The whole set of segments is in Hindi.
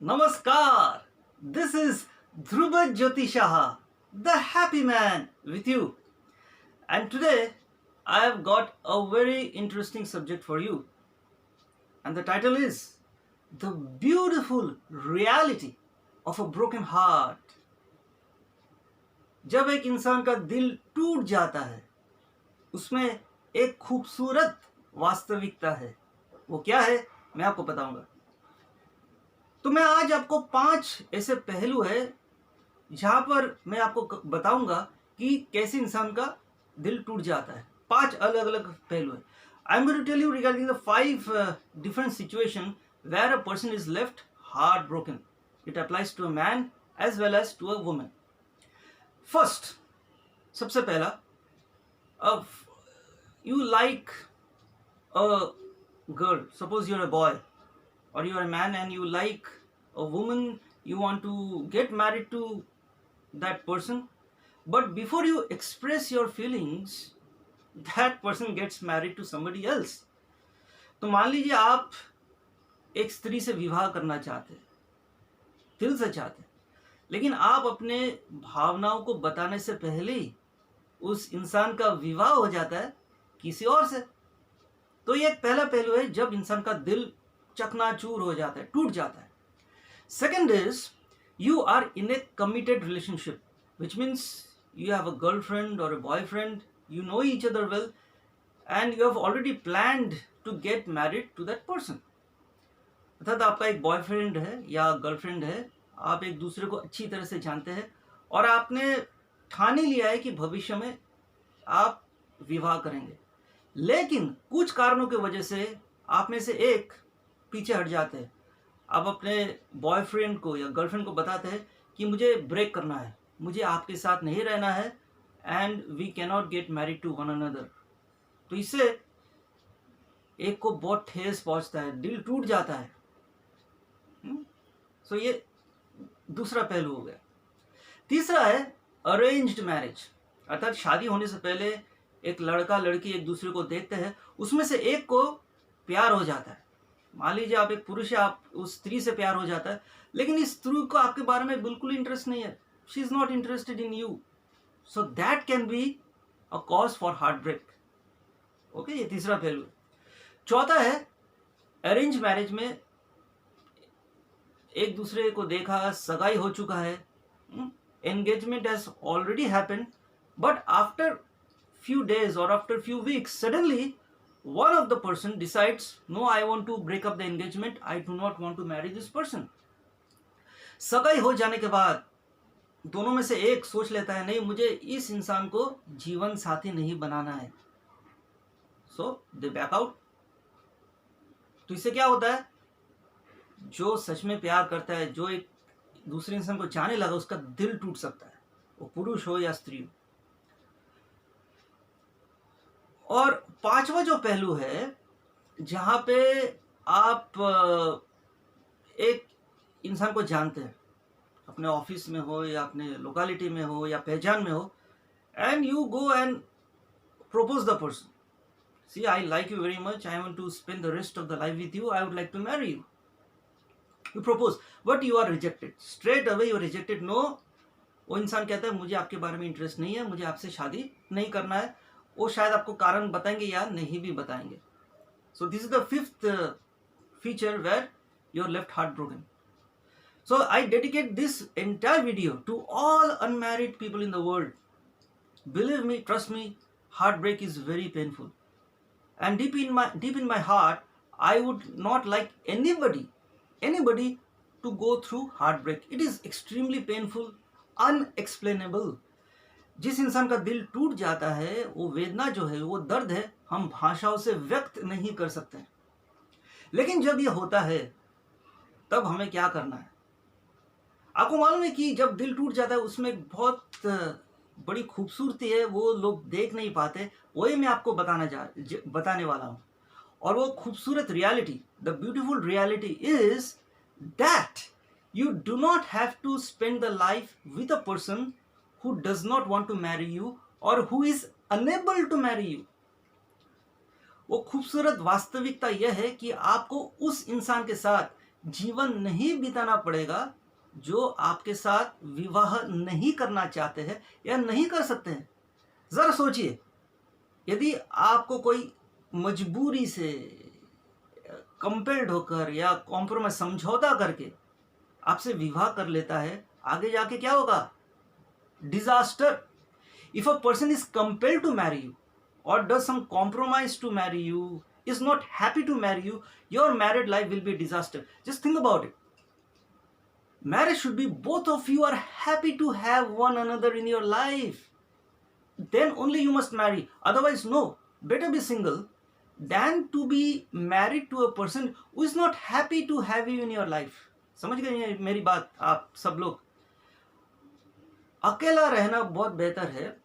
Namaskar. This is Dhruva Jyotishaha, the happy man with you. And today I have got a very interesting subject for you. And the title is The Beautiful Reality of a Broken Heart. जब एक इंसान का दिल टूट जाता है उसमें एक खूबसूरत वास्तविकता है। वो क्या है मैं आपको बताऊंगा। तो मैं आज आपको 5 ऐसे पहलू है जहां पर मैं आपको बताऊंगा कि कैसे इंसान का दिल टूट जाता है। 5 अलग अलग पहलू है। I am going to tell you regarding the 5 different situation where a person is left heart broken. It applies to a man as well as to a woman. First, सबसे पहला, you like a girl, suppose you're a boy or you're a man and you like a woman, you want to get married to that person, but before you express your feelings that person gets married to somebody else. तो मान लीजिए आप एक स्त्री से विवाह करना चाहते हैं, दिल से चाहते हैं, लेकिन आप अपने भावनाओं को बताने से पहले ही उस इंसान का विवाह हो जाता है किसी और से. तो ये एक पहला पहलू है जब इंसान का दिल चकनाचूर हो जाता है, टूट जाता है. Second is you are in a committed relationship, which means you have a girlfriend और a boyfriend, you know each other well and you have already planned to get married to that person. अर्थात आपका एक बॉयफ्रेंड है या गर्लफ्रेंड है, आप एक दूसरे को अच्छी तरह से जानते हैं और आपने ठान ही लिया है कि भविष्य में आप विवाह करेंगे. लेकिन कुछ कारणों की वजह से आप में से एक पीछे हट जाते हैं. आप अपने बॉयफ्रेंड को या गर्लफ्रेंड को बताते हैं कि मुझे ब्रेक करना है, मुझे आपके साथ नहीं रहना है and we can not get married to one another. तो इससे एक को बहुत ठेस पहुंचता है, दिल टूट जाता है. सो ये दूसरा पहलू हो गया. तीसरा है अरेंज्ड मैरिज, अर्थात शादी होने से पहले एक लड़का लड़की एक दूसरे को देखते हैं, उसमें से एक को प्यार हो जाता है. मान लीजिए आप एक पुरुष है, आप उस स्त्री से प्यार हो जाता है, लेकिन इस स्त्री को आपके बारे में बिल्कुल इंटरेस्ट नहीं है. She is not interested in you. So that can be a cause for heart break. Okay, ये तीसरा पहलू है. चौथा है अरेंज मैरिज में एक दूसरे को देखा, सगाई हो चुका है, engagement has already happened, but after few days or after few weeks suddenly one of the person decides, no, I want to break up the engagement, I do not want to marry this person. सगाई हो जाने के बाद दोनों में से एक सोच लेता है, नहीं, मुझे इस इंसान को जीवन साथी नहीं बनाना है. सो दे बैक आउट. तो इससे क्या होता है, जो सच में प्यार करता है, जो एक दूसरे इंसान को जाने लगा, उसका दिल टूट सकता है, वो पुरुष हो या स्त्री हो. और पांचवा जो पहलू है जहां पे आप एक इंसान को जानते हैं, अपने ऑफिस में हो या अपने लोकेलिटी में हो या पहचान में हो, and you go and propose the person. See, I like you very much, I want to spend the rest of the life with you, I would like to marry you. You propose, but you are rejected. Straight away you are rejected. No, वो इंसान कहता है मुझे आपके बारे में इंटरेस्ट नहीं है, मुझे आपसे शादी नहीं करना है. वो शायद आपको कारण बताएंगे या नहीं भी बताएंगे. So this is the fifth feature where you are left heartbroken. So I dedicate this entire video to all unmarried people in the world. Believe me, trust me, heartbreak is very painful. And deep in my heart, I would not like anybody to go through heartbreak. It is extremely painful, unexplainable. जिस इंसान का दिल टूट जाता है, वो वेदना जो है, वो दर्द है, हम भाषाओं से व्यक्त नहीं कर सकते. लेकिन जब ये होता है तब हमें क्या करना है. आपको मालूम है कि जब दिल टूट जाता है उसमें बहुत बड़ी खूबसूरती है, वो लोग देख नहीं पाते. वही मैं आपको बताने वाला हूँ. और वो खूबसूरत reality, the beautiful reality is that you do not have to spend the life with a person who does not want to marry you और who is unable to marry you. वो खूबसूरत वास्तविकता यह है कि आपको उस इंसान के साथ जीवन नहीं बिताना पड़ेगा जो आपके साथ विवाह नहीं करना चाहते हैं या नहीं कर सकते हैं। ज़रा सोचिए, यदि आपको कोई मजबूरी से कंपेल्ड होकर या कॉम्प्रोमाइज समझौता करके आपसे विवाह कर लेता है, आगे जाके क्या होगा? Disaster. If a person is compelled to marry you or does some compromise to marry you, is not happy to marry you, your married life will be a disaster. Just think about it. Marriage should be both of you are happy to have one another in your life. Then only you must marry. Otherwise, no. Better be single than to be married to a person who is not happy to have you in your life. समझ गए मेरी बात आप सब लोग? अकेला रहना बहुत बेहतर है।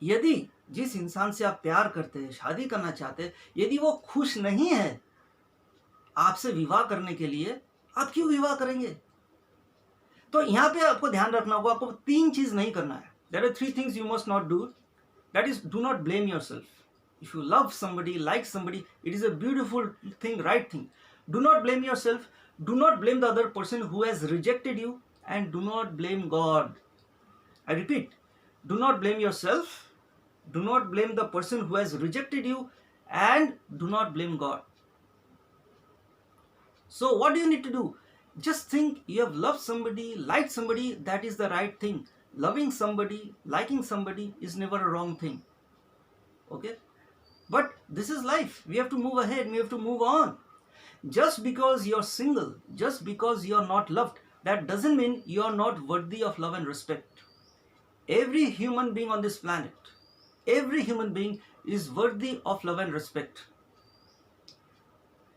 यदि जिस इंसान से आप प्यार करते हैं, शादी करना चाहते हैं, यदि वो खुश नहीं है आपसे विवाह करने के लिए, आप क्यों विवाह करेंगे? तो यहाँ पे आपको ध्यान रखना होगा, आपको 3 चीज नहीं करना है। There are 3 things you must not do. That is, do not blame yourself. If you love somebody, like somebody, it is a beautiful thing, right thing. Do not blame yourself. Do not blame the other person who has rejected you, and do not blame God. I repeat, do not blame yourself. Do not blame the person who has rejected you, and do not blame God. So what do you need to do? Just think you have loved somebody, liked somebody, that is the right thing. Loving somebody, liking somebody is never a wrong thing. Okay? But this is life. We have to move ahead. We have to move on. Just because you're single, just because you're not loved, that doesn't mean you're not worthy of love and respect. Every human being on this planet, every human being is worthy of love and respect.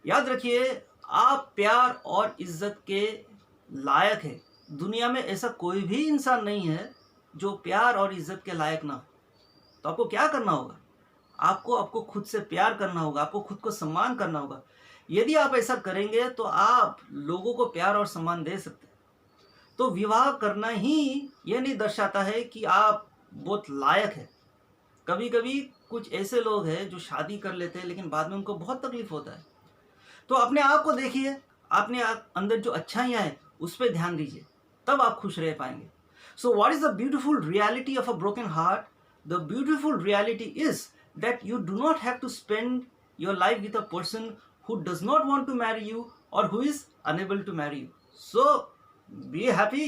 याद रखिए, आप प्यार और इज्जत के लायक हैं। दुनिया में ऐसा कोई भी इंसान नहीं है जो प्यार और इज्जत के लायक ना हो। तो आपको क्या करना होगा? आपको खुद से प्यार करना होगा, आपको खुद को सम्मान करना होगा। यदि आप ऐसा करेंगे तो आप लोगों को प्यार और सम्मान दे सकते हैं। तो विवाह करना ही यह नहीं दर्शाता है कि आप बहुत लायक हैं। कभी कभी कुछ ऐसे लोग हैं जो शादी कर लेते हैं लेकिन बाद में उनको बहुत तकलीफ होता है। तो अपने आप को देखिए, अपने अंदर जो अच्छाइयाँ हैं उस पर ध्यान दीजिए, तब आप खुश रह पाएंगे। So what is the beautiful reality of a broken heart? The beautiful reality is that you do not have to spend your life with a person who does not want to marry you or who is unable to marry you. So be happy.